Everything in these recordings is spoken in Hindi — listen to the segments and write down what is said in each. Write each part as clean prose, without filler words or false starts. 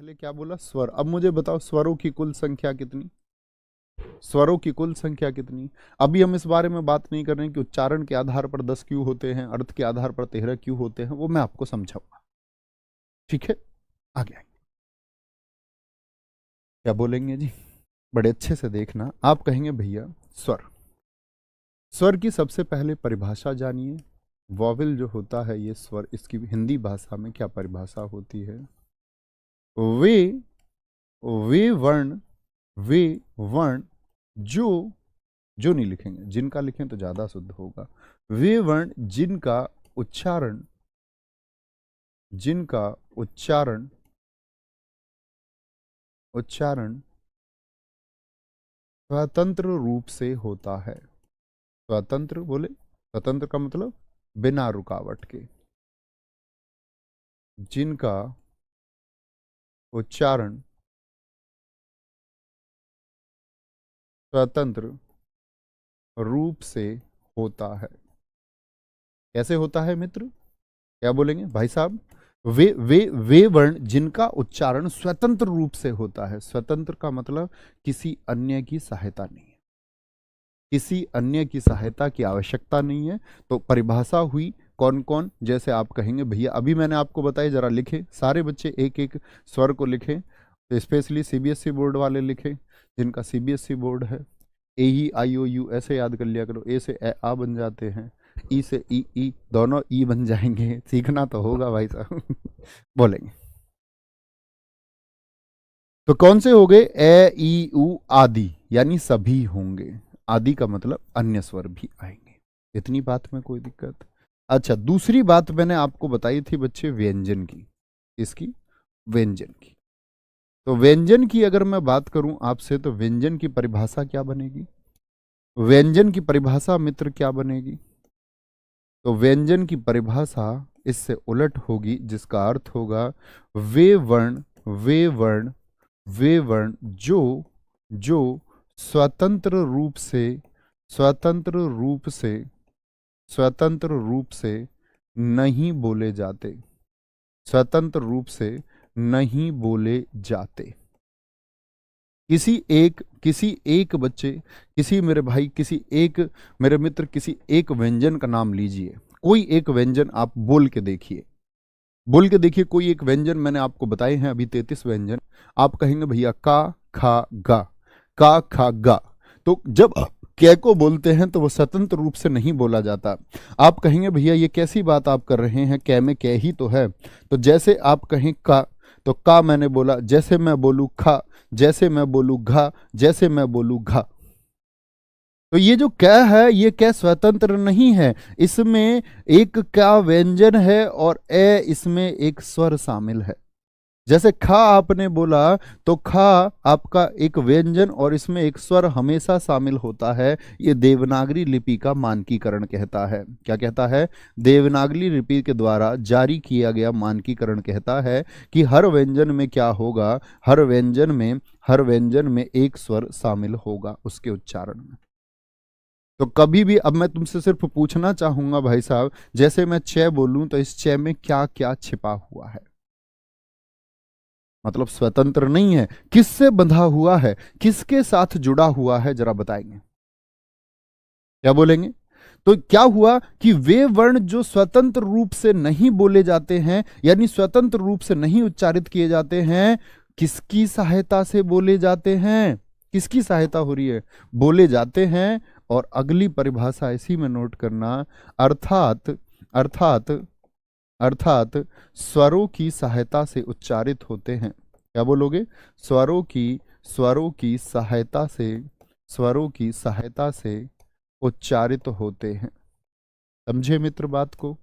पहले क्या बोला? स्वर। अब मुझे बताओ स्वरों की कुल संख्या कितनी? स्वरों की कुल संख्या कितनी? अभी हम इस बारे में बात नहीं कर रहे हैं कि उच्चारण के आधार पर 10 क्यों होते हैं, अर्थ के आधार पर 13 क्यों होते हैं, वो मैं आपको समझाऊंगा। ठीक है, आगे आएंगे। क्या बोलेंगे जी? बड़े अच्छे से देखना। आप कहेंगे भैया स्वर। स्वर की सबसे पहले परिभाषा जानिए। वॉवेल जो होता है ये स्वर, इसकी हिंदी भाषा में क्या परिभाषा होती है? वे वे वर्ण वे वर्ण जो जो नहीं लिखेंगे, जिनका लिखें तो ज्यादा शुद्ध होगा। वे वर्ण जिनका उच्चारण उच्चारण स्वतंत्र रूप से होता है। स्वतंत्र बोले, स्वतंत्र का मतलब बिना रुकावट के। जिनका उच्चारण स्वतंत्र रूप से होता है। कैसे होता है मित्र? क्या बोलेंगे भाई साहब? वे वर्ण जिनका उच्चारण स्वतंत्र रूप से होता है। स्वतंत्र का मतलब किसी अन्य की सहायता नहीं है, किसी अन्य की सहायता की आवश्यकता नहीं है। तो परिभाषा हुई कौन कौन, जैसे आप कहेंगे भैया अभी मैंने आपको बताया, जरा लिखे सारे बच्चे एक एक स्वर को लिखें। तो स्पेशली सीबीएसई बोर्ड वाले लिखें, जिनका सीबीएसई बोर्ड है। ए ई आई ओ यू ऐसे याद कर लिया करो। ए से आ बन जाते हैं, ई से ई दोनों ई बन जाएंगे। सीखना तो होगा भाई साहब। बोलेंगे तो कौन से हो गए? ए ई उ आदि, यानी सभी होंगे। आदि का मतलब अन्य स्वर भी आएंगे। इतनी बात में कोई दिक्कत? अच्छा, दूसरी बात मैंने आपको बताई थी बच्चे व्यंजन की। इसकी व्यंजन की। तो व्यंजन की अगर मैं बात करूं आपसे, तो व्यंजन की परिभाषा क्या बनेगी? व्यंजन की परिभाषा मित्र क्या बनेगी? तो व्यंजन की परिभाषा इससे उलट होगी, जिसका अर्थ होगा वे वर्ण वे वर्ण वे वर्ण जो जो स्वतंत्र रूप से स्वतंत्र रूप से स्वतंत्र रूप से नहीं बोले जाते। स्वतंत्र रूप से नहीं बोले जाते। किसी मेरे भाई, किसी एक मेरे मित्र, किसी एक व्यंजन का नाम लीजिए। कोई एक व्यंजन आप बोल के देखिए। बोल के देखिए कोई एक व्यंजन। मैंने आपको बताए हैं अभी 33 व्यंजन। आप कहेंगे भैया का खा गा, का खा गा। तो जब कै को बोलते हैं तो वो स्वतंत्र रूप से नहीं बोला जाता। आप कहेंगे भैया ये कैसी बात आप कर रहे हैं, कै में कै ही तो है। तो जैसे आप कहें का, तो का मैंने बोला, जैसे मैं बोलूं खा, जैसे मैं बोलूं घा, जैसे मैं बोलूं घा। तो ये जो कै है, ये कै स्वतंत्र नहीं है। इसमें एक का व्यंजन है और ए इसमें एक स्वर शामिल है। जैसे खा आपने बोला, तो खा आपका एक व्यंजन और इसमें एक स्वर हमेशा शामिल होता है। ये देवनागरी लिपि का मानकीकरण कहता है। क्या कहता है? देवनागरी लिपि के द्वारा जारी किया गया मानकीकरण कहता है कि हर व्यंजन में क्या होगा, हर व्यंजन में एक स्वर शामिल होगा उसके उच्चारण में। तो कभी भी, अब मैं तुमसे सिर्फ पूछना चाहूंगा भाई साहब, जैसे मैं च बोलूं तो इस च में क्या क्या छिपा हुआ है? मतलब स्वतंत्र नहीं है, किससे बंधा हुआ है, किसके साथ जुड़ा हुआ है, जरा बताएंगे। क्या बोलेंगे? तो क्या हुआ कि वे वर्ण जो स्वतंत्र रूप से नहीं बोले जाते हैं, यानी स्वतंत्र रूप से नहीं उच्चारित किए जाते हैं, किसकी सहायता से बोले जाते हैं? किसकी सहायता हो रही है? बोले जाते हैं। और अगली परिभाषा इसी में नोट करना, अर्थात अर्थात अर्थात स्वरों की सहायता से उच्चारित होते हैं। क्या बोलोगे? स्वरों की सहायता से उच्चारित होते हैं। समझे मित्र बात को?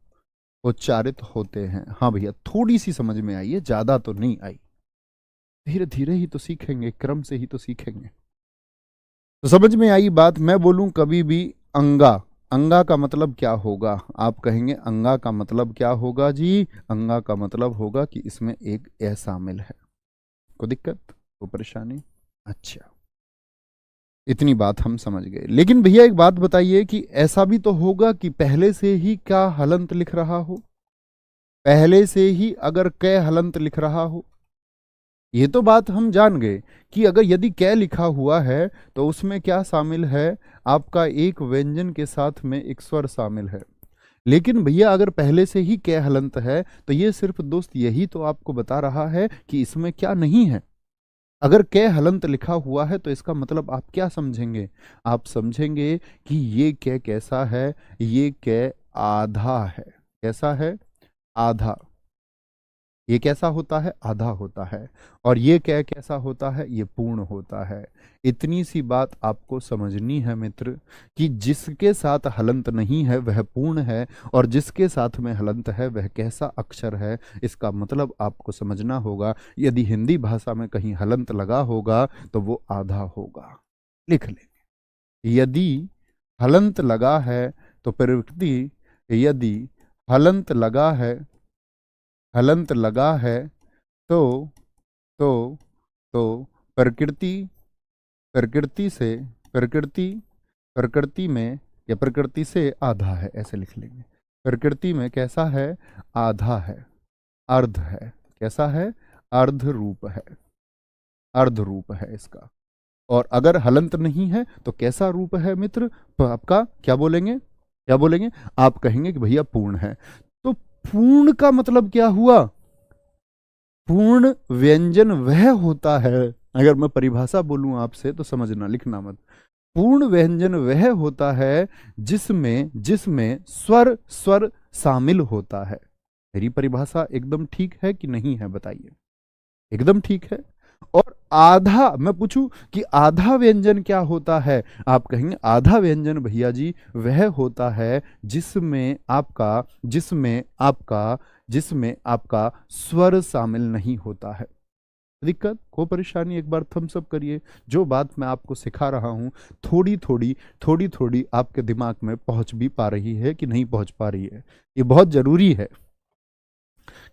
उच्चारित होते हैं। हाँ भैया, थोड़ी सी समझ में आई है, ज्यादा तो नहीं आई। धीरे धीरे ही तो सीखेंगे, क्रम से ही तो सीखेंगे। तो समझ में आई बात? मैं बोलूं कभी भी अंगा, अंगा का मतलब क्या होगा? आप कहेंगे अंगा का मतलब क्या होगा जी? अंगा का मतलब होगा कि इसमें एक ए शामिल है। कोई दिक्कत, कोई परेशानी? अच्छा, इतनी बात हम समझ गए। लेकिन भैया एक बात बताइए कि ऐसा भी तो होगा कि पहले से ही क्या हलंत लिख रहा हो? पहले से ही अगर कै हलंत लिख रहा हो, ये तो बात हम जान गए कि अगर यदि कै लिखा हुआ है तो उसमें क्या शामिल है, आपका एक व्यंजन के साथ में एक स्वर शामिल है। लेकिन भैया अगर पहले से ही कै हलंत है तो ये सिर्फ दोस्त यही तो आपको बता रहा है कि इसमें क्या नहीं है। अगर कै हलंत लिखा हुआ है तो इसका मतलब आप क्या समझेंगे, आप समझेंगे कि ये कै कैसा है, ये कै आधा है। कैसा है? आधा। ये कैसा होता है? आधा होता है। और ये कै कैसा होता है? ये पूर्ण होता है। इतनी सी बात आपको समझनी है मित्र कि जिसके साथ हलंत नहीं है वह पूर्ण है, और जिसके साथ में हलंत है वह कैसा अक्षर है, इसका मतलब आपको समझना होगा। यदि हिंदी भाषा में कहीं हलंत लगा होगा तो वो आधा होगा। लिख लेंगे। यदि हलंत लगा है तो प्रवृत्ति, यदि हलंत लगा है, हलंत लगा है तो तो तो प्रकृति, प्रकृति से, प्रकृति, प्रकृति में या प्रकृति से आधा है, ऐसे लिख लेंगे। प्रकृति में कैसा है? आधा है, अर्ध है। कैसा है? अर्ध रूप है, अर्ध रूप है इसका। और अगर हलंत नहीं है तो कैसा रूप है मित्र? तो आपका क्या बोलेंगे, क्या बोलेंगे? आप कहेंगे कि भैया पूर्ण है। तो पूर्ण का मतलब क्या हुआ? पूर्ण व्यंजन वह होता है, अगर मैं परिभाषा बोलूं आपसे तो समझना, लिखना मत। पूर्ण व्यंजन वह होता है जिसमें जिसमें स्वर स्वर शामिल होता है। मेरी परिभाषा एकदम ठीक है कि नहीं है, बताइए। एकदम ठीक है। और आधा, मैं पूछूं कि आधा व्यंजन क्या होता है, आप कहेंगे आधा व्यंजन भैया जी वह होता है जिसमें आपका, जिसमें आपका, जिसमें आपका स्वर शामिल नहीं होता है। दिक्कत को परेशानी, एक बार थम्स अप करिए। जो बात मैं आपको सिखा रहा हूं थोड़ी थोड़ी, थोड़ी थोड़ी आपके दिमाग में पहुंच भी पा रही है कि नहीं पहुंच पा रही है? ये बहुत जरूरी है,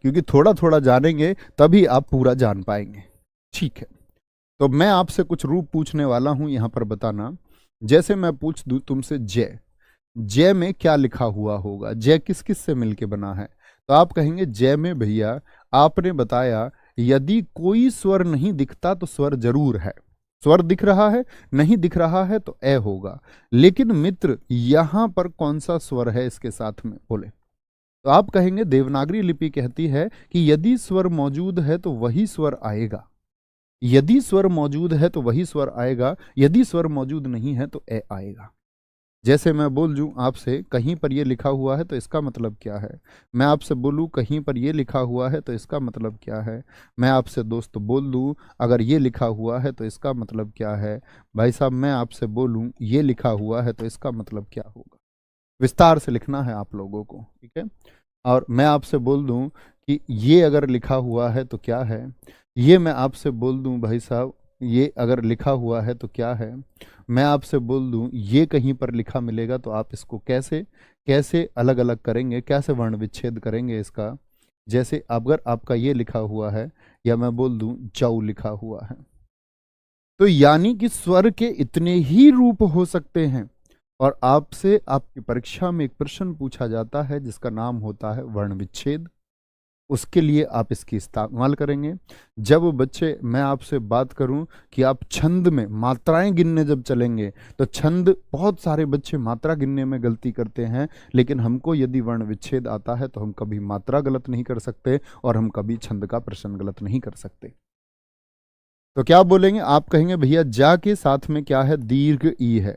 क्योंकि थोड़ा थोड़ा जानेंगे तभी आप पूरा जान पाएंगे। ठीक है, तो मैं आपसे कुछ रूप पूछने वाला हूं, यहां पर बताना। जैसे मैं पूछ दूं तुमसे जय, जय में क्या लिखा हुआ होगा? जय किस किस से मिलके बना है? तो आप कहेंगे जय में भैया आपने बताया यदि कोई स्वर नहीं दिखता तो स्वर जरूर है। स्वर दिख रहा है, नहीं दिख रहा है तो ए होगा। लेकिन मित्र यहां पर कौन सा स्वर है इसके साथ में, बोले? तो आप कहेंगे देवनागरी लिपि कहती है कि यदि स्वर मौजूद है तो वही स्वर आएगा। यदि स्वर मौजूद है तो वही स्वर आएगा, यदि स्वर मौजूद नहीं है तो ए आएगा। जैसे मैं बोल दूं आपसे कहीं पर ये लिखा हुआ है तो इसका मतलब क्या है, मैं आपसे बोलूं कहीं पर ये लिखा हुआ है तो इसका मतलब क्या है, मैं आपसे दोस्त बोल दूं अगर ये लिखा हुआ है तो इसका मतलब क्या है, भाई साहब मैं आपसे बोलूं ये लिखा हुआ है तो इसका मतलब क्या होगा। विस्तार से लिखना है आप लोगों को, ठीक है। और मैं आपसे बोल दूं कि ये अगर लिखा हुआ है तो क्या है, ये मैं आपसे बोल दूं भाई साहब ये अगर लिखा हुआ है तो क्या है, मैं आपसे बोल दूं ये कहीं पर लिखा मिलेगा तो आप इसको कैसे कैसे अलग अलग करेंगे, कैसे वर्ण विच्छेद करेंगे इसका। जैसे अगर आपका ये लिखा हुआ है या मैं बोल दूं चौ लिखा हुआ है, तो यानी कि स्वर के इतने ही रूप हो सकते हैं। और आपसे आपकी परीक्षा में एक प्रश्न पूछा जाता है जिसका नाम होता है वर्ण विच्छेद, उसके लिए आप इसकी इस्तेमाल करेंगे। जब बच्चे मैं आपसे बात करूं कि आप छंद में मात्राएं गिनने जब चलेंगे तो छंद, बहुत सारे बच्चे मात्रा गिनने में गलती करते हैं, लेकिन हमको यदि वर्ण विच्छेद आता है तो हम कभी मात्रा गलत नहीं कर सकते और हम कभी छंद का प्रश्न गलत नहीं कर सकते। तो क्या बोलेंगे, आप कहेंगे भैया जा के साथ में क्या है, दीर्घ ई है।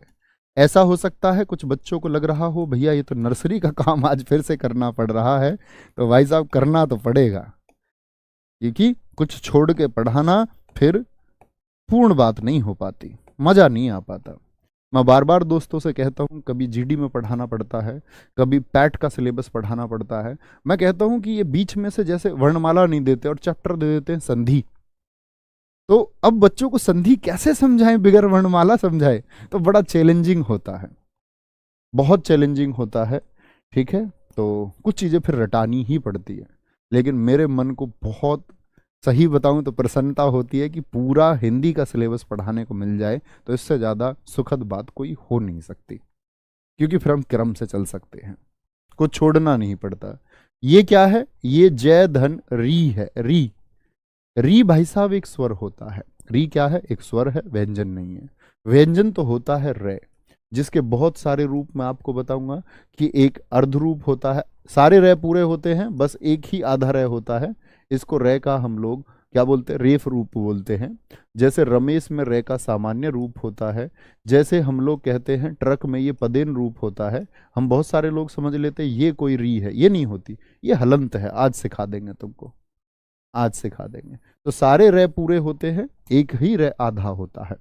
ऐसा हो सकता है कुछ बच्चों को लग रहा हो भैया ये तो नर्सरी का काम आज फिर से करना पड़ रहा है, तो भाई साहब करना तो पड़ेगा, क्योंकि कुछ छोड़ के पढ़ाना फिर पूर्ण बात नहीं हो पाती, मजा नहीं आ पाता। मैं बार बार दोस्तों से कहता हूँ कभी जीडी में पढ़ाना पड़ता है, कभी पैट का सिलेबस पढ़ाना पड़ता है। मैं कहता हूँ कि ये बीच में से जैसे वर्णमाला नहीं देते और चैप्टर दे देते हैं संधि, तो अब बच्चों को संधि कैसे समझाएं बिगर वर्णमाला समझाए, तो बड़ा चैलेंजिंग होता है, बहुत चैलेंजिंग होता है। ठीक है, तो कुछ चीज़ें फिर रटानी ही पड़ती है, लेकिन मेरे मन को बहुत, सही बताऊं तो प्रसन्नता होती है कि पूरा हिंदी का सिलेबस पढ़ाने को मिल जाए, तो इससे ज़्यादा सुखद बात कोई हो नहीं सकती, क्योंकि फिर हम क्रम से चल सकते हैं, कुछ छोड़ना नहीं पड़ता। ये क्या है, ये जय धन री है, री, री भाई साहब एक स्वर होता है। री क्या है? एक स्वर है, व्यंजन नहीं है। व्यंजन तो होता है रे, जिसके बहुत सारे रूप मैं आपको बताऊंगा कि एक अर्ध रूप होता है, सारे रे पूरे होते हैं, बस एक ही आधा रे होता है। इसको रे का हम लोग क्या बोलते हैं? रेफ रूप बोलते हैं। जैसे रमेश में रे का सामान्य रूप होता है, जैसे हम लोग कहते हैं ट्रक में ये पदेन रूप होता है। हम बहुत सारे लोग समझ लेते हैं ये कोई री है, ये नहीं होती, ये हलंत है। आज सिखा देंगे तुमको, आज सिखा देंगे। तो सारे रे पूरे होते हैं, एक ही रे आधा होता है।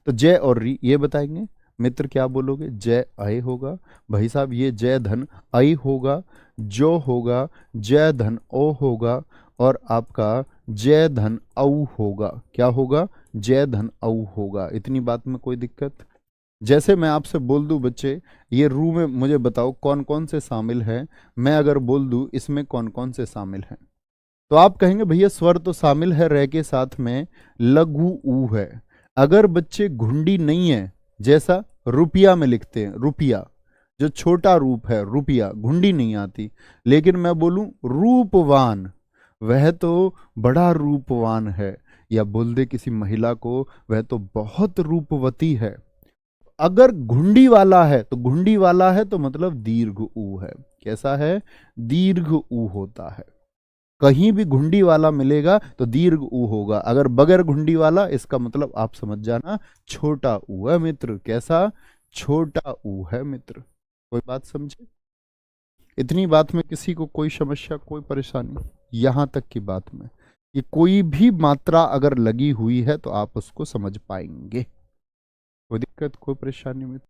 तो जय और री ये बताएंगे। मित्र क्या बोलोगे? जय अय होगा भाई साहब, ये जय धन अय होगा, जो होगा जय धन ओ होगा, और आपका जय धन औ होगा। क्या होगा? जय धन औ होगा। इतनी बात में कोई दिक्कत? जैसे मैं आपसे बोल दूं बच्चे ये रू में मुझे बताओ कौन कौन से शामिल हैं, मैं अगर बोल दूं इसमें कौन कौन से शामिल हैं, तो आप कहेंगे भैया स्वर तो शामिल है रे के साथ में, लघु ऊ है। अगर बच्चे घुंडी नहीं है, जैसा रुपया में लिखते हैं, रुपया जो छोटा रूप है, रुपया घुंडी नहीं आती। लेकिन मैं बोलूं रूपवान, वह तो बड़ा रूपवान है, या बोल दे किसी महिला को वह तो बहुत रूपवती है। अगर घुंडी वाला है तो घुंडी वाला है तो मतलब दीर्घ ऊ है। कैसा है? दीर्घ ऊ होता है। कहीं भी घुंडी वाला मिलेगा तो दीर्घ ऊ होगा, अगर बगैर घुंडी वाला इसका मतलब आप समझ जाना छोटा ऊ है मित्र। कैसा? छोटा ऊ है मित्र। कोई बात समझे? इतनी बात में किसी को कोई समस्या, कोई परेशानी? यहां तक की बात में कि कोई भी मात्रा अगर लगी हुई है तो आप उसको समझ पाएंगे। कोई दिक्कत, कोई परेशानी में?